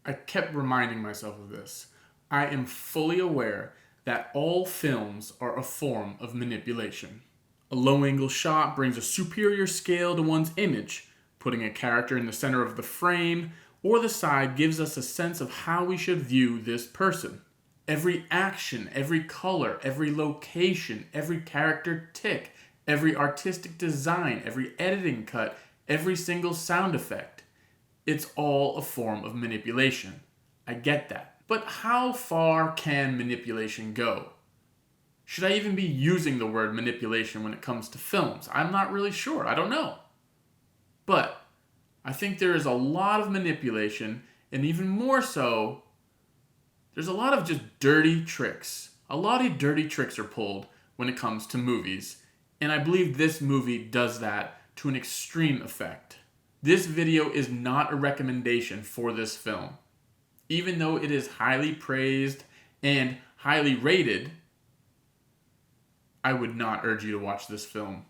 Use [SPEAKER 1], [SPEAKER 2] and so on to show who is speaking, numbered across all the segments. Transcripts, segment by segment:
[SPEAKER 1] I kept reminding myself of this. I am fully aware that all films are a form of manipulation. A low-angle shot brings a superior scale to one's image. Putting a character in the center of the frame or the side gives us a sense of how we should view this person. Every action, every color, every location, every character tick, every artistic design, every editing cut, every single sound effect. It's all a form of manipulation. I get that. But how far can manipulation go? Should I even be using the word manipulation when it comes to films? I'm not really sure. I don't know. But I think there is a lot of manipulation, and even more so, there's a lot of just dirty tricks. A lot of dirty tricks are pulled when it comes to movies, and I believe this movie does that to an extreme effect. This video is not a recommendation for this film. Even though it is highly praised and highly rated, I would not urge you to watch this film.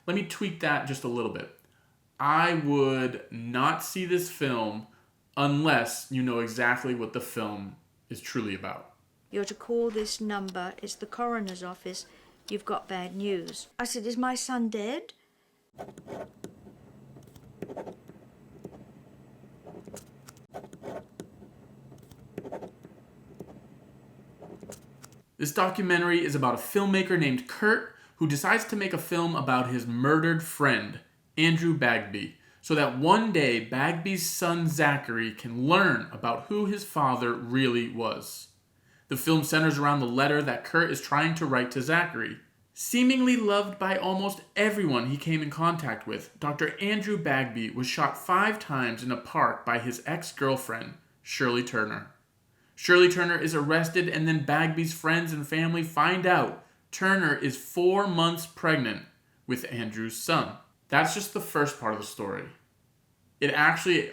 [SPEAKER 1] Let me tweak that just a little bit. I would not see this film unless you know exactly what the film is truly about.
[SPEAKER 2] You're to call this number. It's the coroner's office. You've got bad news. I said, is my son dead?
[SPEAKER 1] This documentary is about a filmmaker named Kurt who decides to make a film about his murdered friend, Andrew Bagby, so that one day Bagby's son Zachary can learn about who his father really was. The film centers around the letter that Kurt is trying to write to Zachary. Seemingly loved by almost everyone he came in contact with, Dr. Andrew Bagby was shot 5 times in a park by his ex-girlfriend, Shirley Turner. Shirley Turner is arrested, and then Bagby's friends and family find out Turner is 4 months pregnant with Andrew's son. That's just the first part of the story. It actually,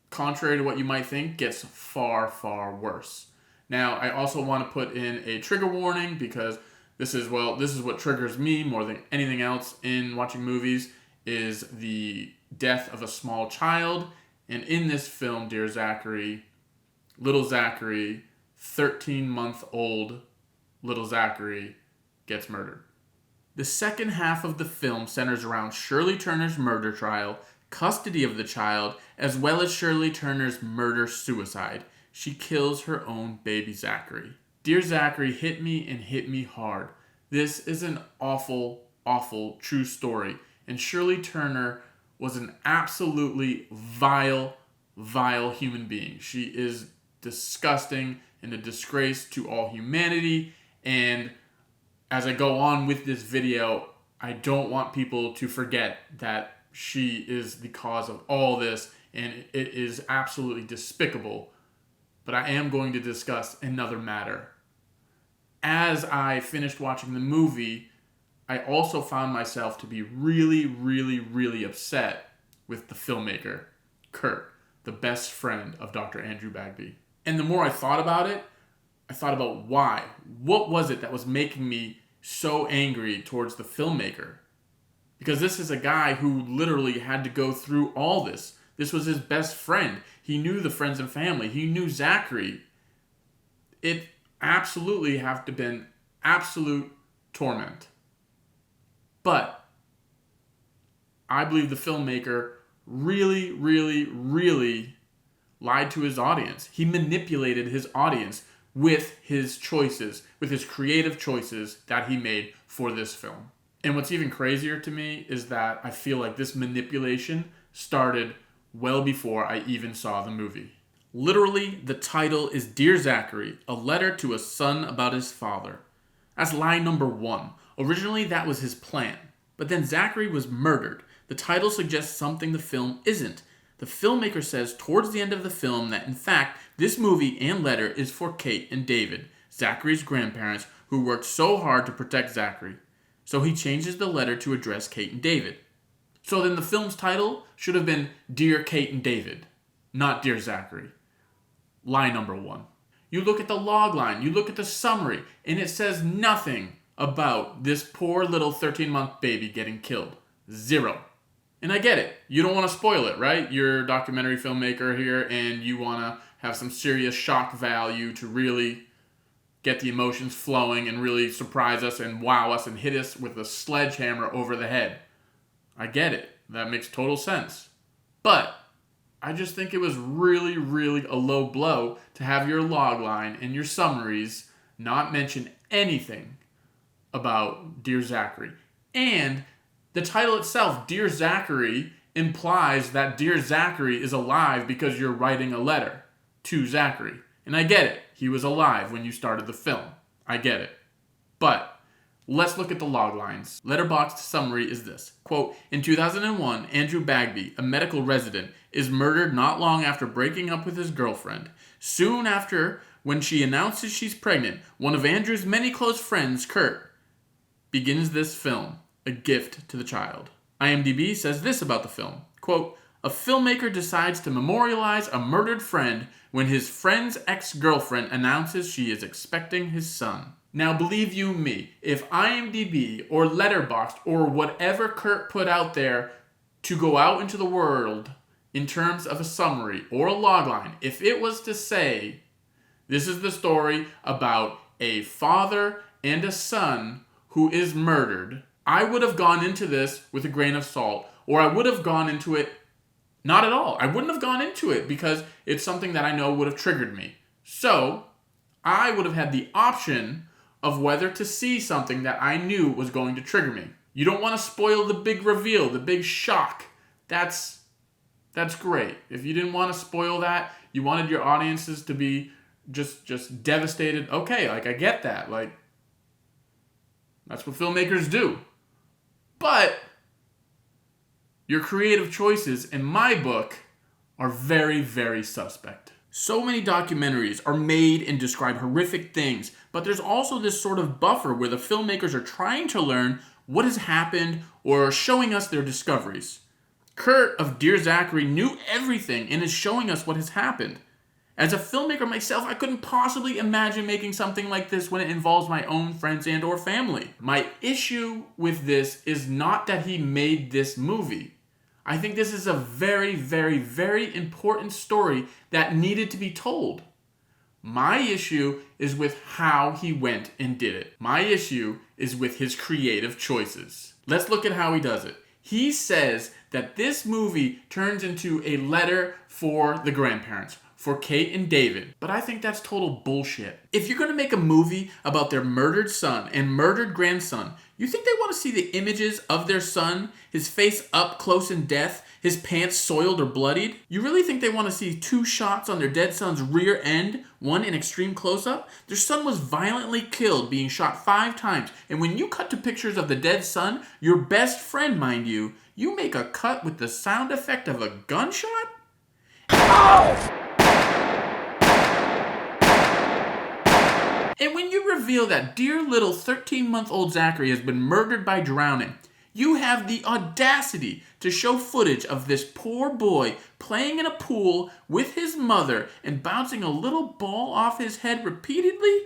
[SPEAKER 1] contrary to what you might think, gets far, far worse. Now, I also want to put in a trigger warning because this is what triggers me more than anything else in watching movies is the death of a small child. And in this film, Dear Zachary, little Zachary, 13-month-old little Zachary, gets murdered. The second half of the film centers around Shirley Turner's murder trial, custody of the child, as well as Shirley Turner's murder-suicide. She kills her own baby Zachary. Dear Zachary hit me and hit me hard. This is an awful, awful true story, and Shirley Turner was an absolutely vile, vile human being. She is disgusting and a disgrace to all humanity, and as I go on with this video, I don't want people to forget that she is the cause of all this, and it is absolutely despicable. But I am going to discuss another matter. As I finished watching the movie, I also found myself to be really, really, really upset with the filmmaker, Kurt, the best friend of Dr. Andrew Bagby. And the more I thought about it, I thought about why. What was it that was making me so angry towards the filmmaker? Because this is a guy who literally had to go through all this. This was his best friend. He knew the friends and family. He knew Zachary. It absolutely have to have been absolute torment. But I believe the filmmaker really, really, really lied to his audience. He manipulated his audience with his choices, with his creative choices that he made for this film. And what's even crazier to me is that I feel like this manipulation started well before I even saw the movie. Literally, the title is Dear Zachary, a letter to a son about his father. That's line number 1. Originally, that was his plan. But then Zachary was murdered. The title suggests something the film isn't. The filmmaker says towards the end of the film that, in fact, this movie and letter is for Kate and David, Zachary's grandparents, who worked so hard to protect Zachary. So he changes the letter to address Kate and David. So then the film's title should have been Dear Kate and David, not Dear Zachary. Line number 1. You look at the log line, you look at the summary, and it says nothing about this poor little 13-month baby getting killed. 0. And I get it. You don't want to spoil it, right? You're a documentary filmmaker here, and you want to have some serious shock value to really get the emotions flowing and really surprise us and wow us and hit us with a sledgehammer over the head. I get it. That makes total sense. But I just think it was really, really a low blow to have your logline and your summaries not mention anything about Dear Zachary. And the title itself, Dear Zachary, implies that Dear Zachary is alive because you're writing a letter to Zachary. And I get it. He was alive when you started the film. I get it. But let's look at the log lines. Letterboxd summary is this. Quote, in 2001, Andrew Bagby, a medical resident, is murdered not long after breaking up with his girlfriend. Soon after, when she announces she's pregnant, one of Andrew's many close friends, Kurt, begins this film, a gift to the child. IMDb says this about the film. Quote, a filmmaker decides to memorialize a murdered friend when his friend's ex-girlfriend announces she is expecting his son. Now, believe you me, if IMDb or Letterboxd or whatever Kurt put out there to go out into the world in terms of a summary or a logline, if it was to say, this is the story about a father and a son who is murdered, I would have gone into this with a grain of salt, or I would have gone into it not at all. I wouldn't have gone into it because it's something that I know would have triggered me. So, I would have had the option of whether to see something that I knew was going to trigger me. You don't want to spoil the big reveal, the big shock. That's great. If you didn't want to spoil that, you wanted your audiences to be just devastated. Okay, like I get that. Like that's what filmmakers do. But your creative choices, in my book, are very, very suspect. So many documentaries are made and describe horrific things, but there's also this sort of buffer where the filmmakers are trying to learn what has happened or are showing us their discoveries. Kurt of Dear Zachary knew everything and is showing us what has happened. As a filmmaker myself, I couldn't possibly imagine making something like this when it involves my own friends and or family. My issue with this is not that he made this movie. I think this is a very, very, very important story that needed to be told. My issue is with how he went and did it. My issue is with his creative choices. Let's look at how he does it. He says that this movie turns into a letter for the grandparents, for Kate and David. But I think that's total bullshit. If you're going to make a movie about their murdered son and murdered grandson, you think they want to see the images of their son, his face up close in death, his pants soiled or bloodied? You really think they want to see 2 shots on their dead son's rear end, one in extreme close-up? Their son was violently killed, being shot 5 times. And when you cut to pictures of the dead son, your best friend, mind you, you make a cut with the sound effect of a gunshot? Ow! And when you reveal that dear little 13-month-old Zachary has been murdered by drowning, you have the audacity to show footage of this poor boy playing in a pool with his mother and bouncing a little ball off his head repeatedly?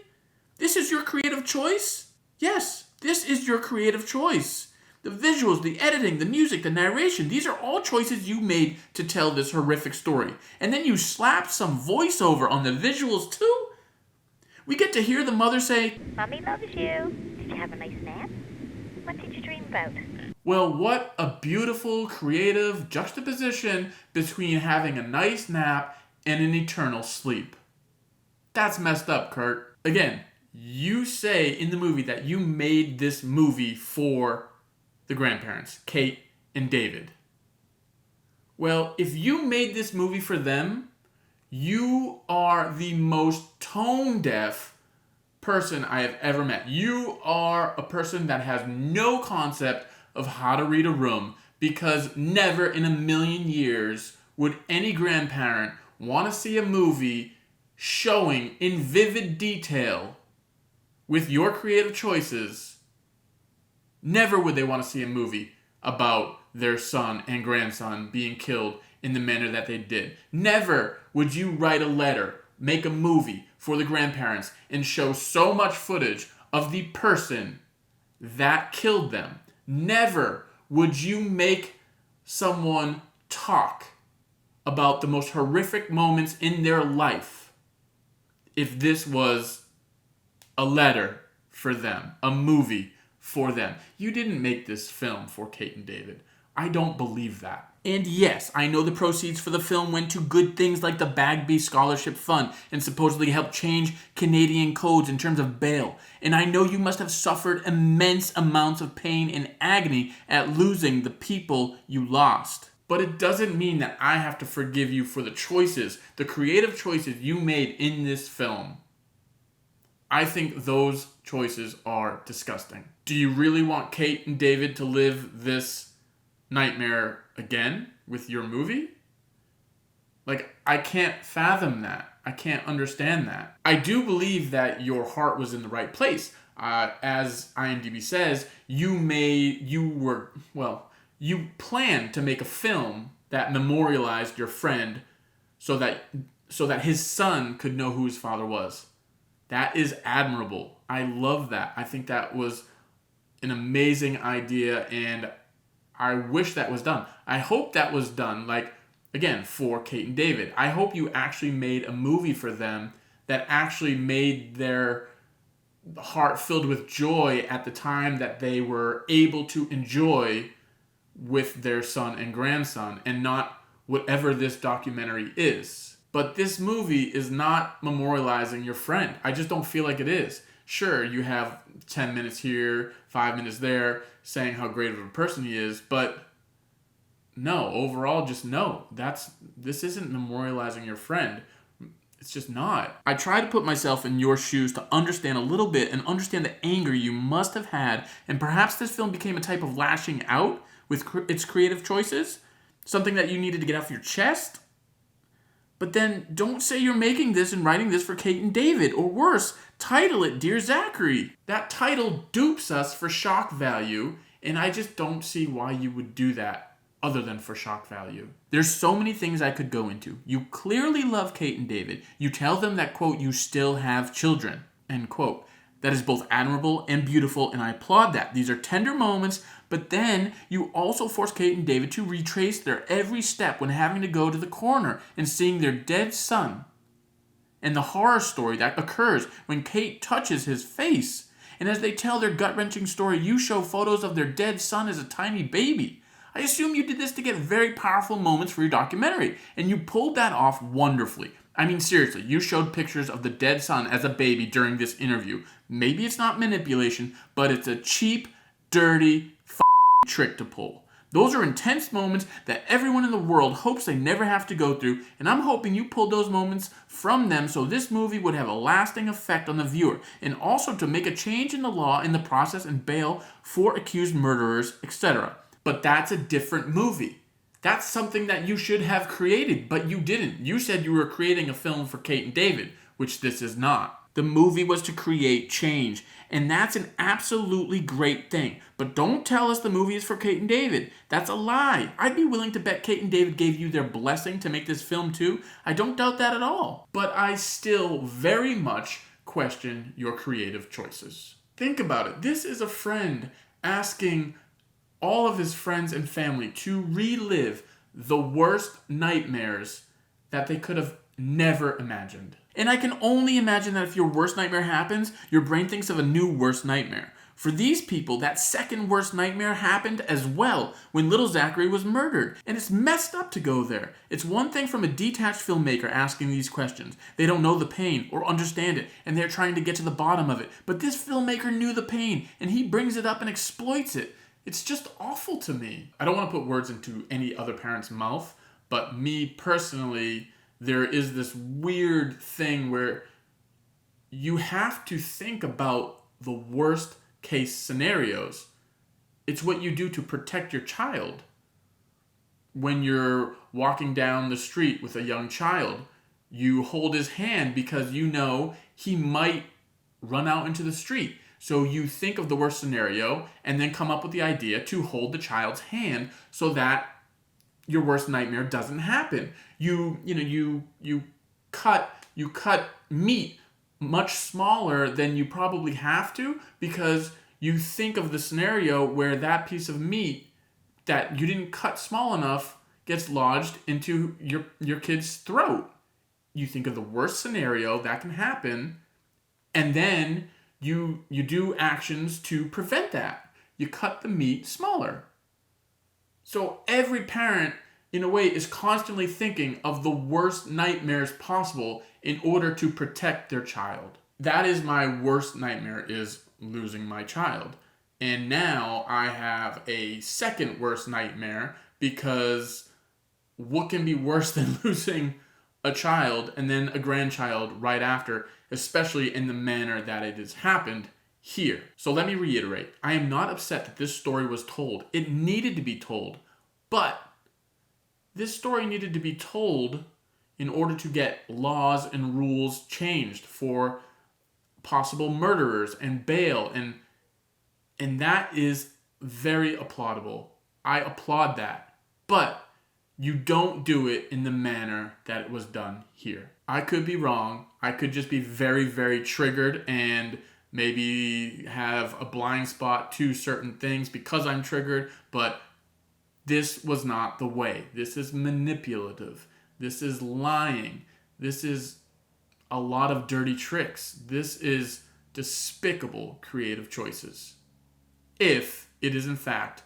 [SPEAKER 1] This is your creative choice? Yes, this is your creative choice. The visuals, the editing, the music, the narration, these are all choices you made to tell this horrific story. And then you slap some voiceover on the visuals too? We get to hear the mother say,
[SPEAKER 3] Mommy loves you. Did you have a nice nap? What did you dream about?
[SPEAKER 1] well, what a beautiful, creative juxtaposition between having a nice nap and an eternal sleep. That's messed up, Kurt. Again, you say in the movie that you made this movie for the grandparents, Kate and David. Well, if you made this movie for them, you are the most tone-deaf person I have ever met. You are a person that has no concept of how to read a room, because never in a million years would any grandparent want to see a movie showing in vivid detail with your creative choices. Never would they want to see a movie about their son and grandson being killed in the manner that they did. Never would you write a letter, make a movie for the grandparents, and show so much footage of the person that killed them. Never would you make someone talk about the most horrific moments in their life if this was a letter for them, a movie for them? You didn't make this film for Kate and David. I don't believe that. And yes, I know the proceeds for the film went to good things like the Bagby Scholarship Fund and supposedly helped change Canadian codes in terms of bail. And I know you must have suffered immense amounts of pain and agony at losing the people you lost. But it doesn't mean that I have to forgive you for the choices, the creative choices you made in this film. I think those choices are disgusting. Do you really want Kate and David to live this nightmare again with your movie? Like, I can't fathom that. I can't understand that. I do believe that your heart was in the right place. As IMDb says, you planned to make a film that memorialized your friend so that his son could know who his father was. That is admirable. I love that. I think that was an amazing idea, and I wish that was done. I hope that was done, like, again, for Kate and David. I hope you actually made a movie for them that actually made their heart filled with joy at the time that they were able to enjoy with their son and grandson, and not whatever this documentary is. But this movie is not memorializing your friend. I just don't feel like it is. Sure, you have 10 minutes here, 5 minutes there, saying how great of a person he is, but no, overall, just no. This isn't memorializing your friend. It's just not. I try to put myself in your shoes to understand a little bit and understand the anger you must have had, and perhaps this film became a type of lashing out with its creative choices, something that you needed to get off your chest. But then don't say you're making this and writing this for Kate and David, or worse, title it Dear Zachary. That title dupes us for shock value, and I just don't see why you would do that other than for shock value. There's so many things I could go into. You clearly love Kate and David. You tell them that, quote, you still have children, end quote. That is both admirable and beautiful, and I applaud that. These are tender moments, but then you also force Kate and David to retrace their every step when having to go to the coroner and seeing their dead son, and the horror story that occurs when Kate touches his face. And as they tell their gut-wrenching story, you show photos of their dead son as a tiny baby. I assume you did this to get very powerful moments for your documentary, and you pulled that off wonderfully. I mean, seriously, you showed pictures of the dead son as a baby during this interview. Maybe it's not manipulation, but it's a cheap, dirty, trick to pull. Those are intense moments that everyone in the world hopes they never have to go through, and I'm hoping you pulled those moments from them so this movie would have a lasting effect on the viewer, and also to make a change in the law in the process and bail for accused murderers, etc. But that's a different movie. That's something that you should have created, but you didn't. You said you were creating a film for Kate and David, which this is not. The movie was to create change, and that's an absolutely great thing. But don't tell us the movie is for Kate and David. That's a lie. I'd be willing to bet Kate and David gave you their blessing to make this film too. I don't doubt that at all. But I still very much question your creative choices. Think about it. This is a friend asking all of his friends and family to relive the worst nightmares that they could have never imagined. And I can only imagine that if your worst nightmare happens, your brain thinks of a new worst nightmare. For these people, that second worst nightmare happened as well when little Zachary was murdered. And it's messed up to go there. It's one thing from a detached filmmaker asking these questions. They don't know the pain or understand it, and they're trying to get to the bottom of it. But this filmmaker knew the pain, and he brings it up and exploits it. It's just awful to me. I don't want to put words into any other parent's mouth, but me personally, there is this weird thing where you have to think about the worst case scenarios. It's what you do to protect your child. When you're walking down the street with a young child, you hold his hand because you know he might run out into the street. So you think of the worst scenario and then come up with the idea to hold the child's hand so that your worst nightmare doesn't happen. You cut meat much smaller than you probably have to because you think of the scenario where that piece of meat that you didn't cut small enough gets lodged into your kid's throat. You think of the worst scenario that can happen, and then you do actions to prevent that. You cut the meat smaller. So every parent, in a way, is constantly thinking of the worst nightmares possible in order to protect their child. That is my worst nightmare, is losing my child. And now I have a second worst nightmare, because what can be worse than losing a child and then a grandchild right after, especially in the manner that it has happened here. So let me reiterate, I am not upset that this story was told. It needed to be told, but this story needed to be told in order to get laws and rules changed for possible murderers and bail, and that is very applaudable. I applaud that. But you don't do it in the manner that it was done here. I could be wrong. I could just be very, very triggered and maybe have a blind spot to certain things because I'm triggered, but this was not the way. This is manipulative. This is lying. This is a lot of dirty tricks. This is despicable creative choices. If it is in fact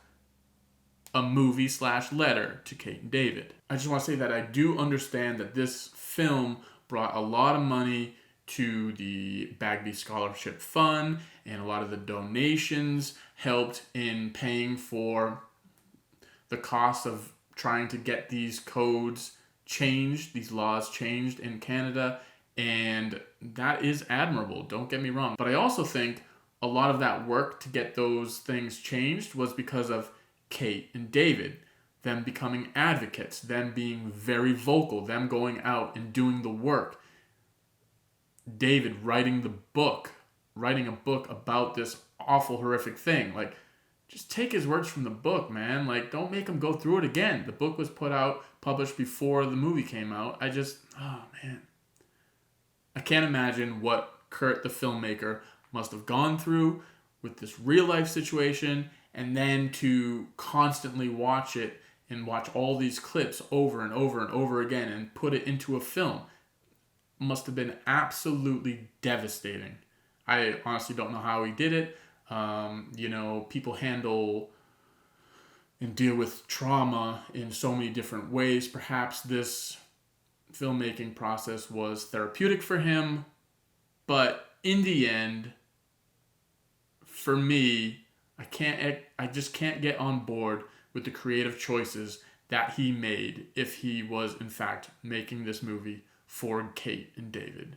[SPEAKER 1] a movie/letter to Kate and David. I just want to say that I do understand that this film brought a lot of money to the Bagby Scholarship Fund, and a lot of the donations helped in paying for the cost of trying to get these codes changed, these laws changed in Canada, and that is admirable, don't get me wrong. But I also think a lot of that work to get those things changed was because of Kate and David, them becoming advocates, them being very vocal, them going out and doing the work. David writing a book about this awful, horrific thing. Like, just take his words from the book, man. Like, don't make him go through it again. The book was published before the movie came out. Oh man. I can't imagine what Kurt, the filmmaker, must have gone through with this real life situation, and then to constantly watch it and watch all these clips over and over and over again and put it into a film must have been absolutely devastating. I honestly don't know how he did it. People handle and deal with trauma in so many different ways. Perhaps this filmmaking process was therapeutic for him, but in the end, for me, I just can't get on board with the creative choices that he made if he was in fact making this movie for Kate and David.